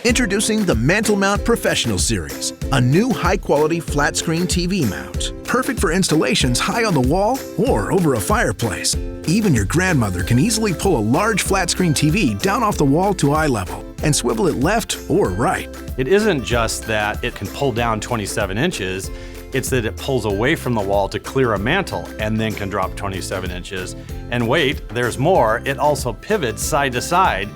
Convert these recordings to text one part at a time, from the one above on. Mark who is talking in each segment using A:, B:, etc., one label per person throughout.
A: Introducing the MantelMount Professional Series, a new high-quality flat-screen TV mount. Perfect for installations high on the wall or over a fireplace. Even your grandmother can easily pull a large flat-screen TV down off the wall to eye level and swivel it left or right.
B: It isn't just that it can pull down 27 inches, it's that it pulls away from the wall to clear a mantel and then can drop 27 inches. And wait, there's more, it also pivots side to side.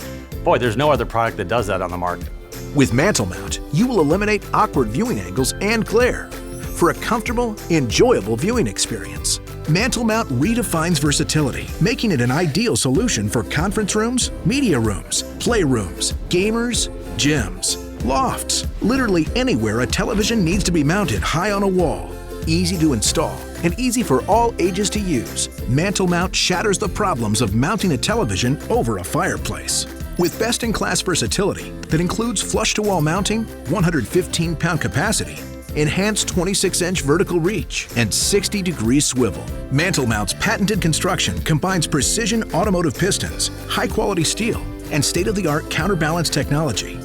B: Boy, there's no other product that does that on the market.
A: With MantelMount, you will eliminate awkward viewing angles and glare for a comfortable, enjoyable viewing experience. MantelMount redefines versatility, making it an ideal solution for conference rooms, media rooms, playrooms, gamers, gyms, lofts, literally anywhere a television needs to be mounted high on a wall. Easy to install and easy for all ages to use, MantelMount shatters the problems of mounting a television over a fireplace. With best-in-class versatility that includes flush-to-wall mounting, 115-pound capacity, enhanced 26-inch vertical reach, and 60-degree swivel, MantelMount's patented construction combines precision automotive pistons, high-quality steel, and state-of-the-art counterbalance technology.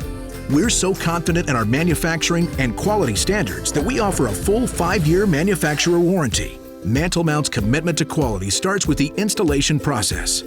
A: We're so confident in our manufacturing and quality standards that we offer a full 5-year manufacturer warranty. MantelMount's commitment to quality starts with the installation process.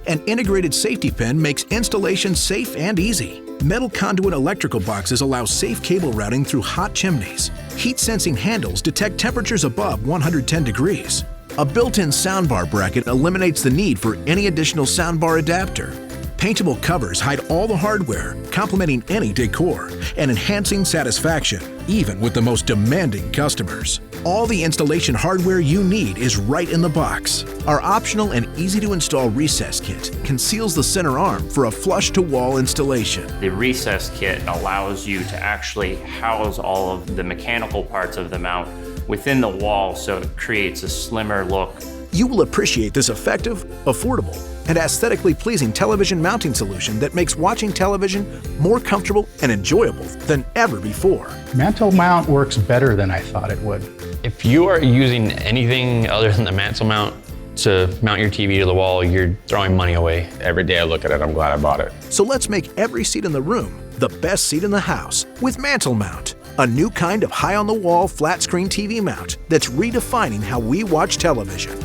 A: An integrated safety pin makes installation safe and easy. Metal conduit electrical boxes allow safe cable routing through hot chimneys. Heat-sensing handles detect temperatures above 110 degrees. A built-in soundbar bracket eliminates the need for any additional soundbar adapter. Paintable covers hide all the hardware, complementing any decor and enhancing satisfaction, even with the most demanding customers. All the installation hardware you need is right in the box. Our optional and easy-to-install recess kit conceals the center arm for a flush-to-wall installation.
C: The recess kit allows you to actually house all of the mechanical parts of the mount within the wall, so it creates a slimmer look.
A: You will appreciate this effective, affordable, and aesthetically pleasing television mounting solution that makes watching television more comfortable and enjoyable than ever before.
D: MantelMount works better than I thought it would.
E: If you are using anything other than the MantelMount to mount your TV to the wall, you're throwing money away.
F: Every day I look at it, I'm glad I bought it.
A: So let's make every seat in the room the best seat in the house with MantelMount, a new kind of high-on-the-wall flat-screen TV mount that's redefining how we watch television.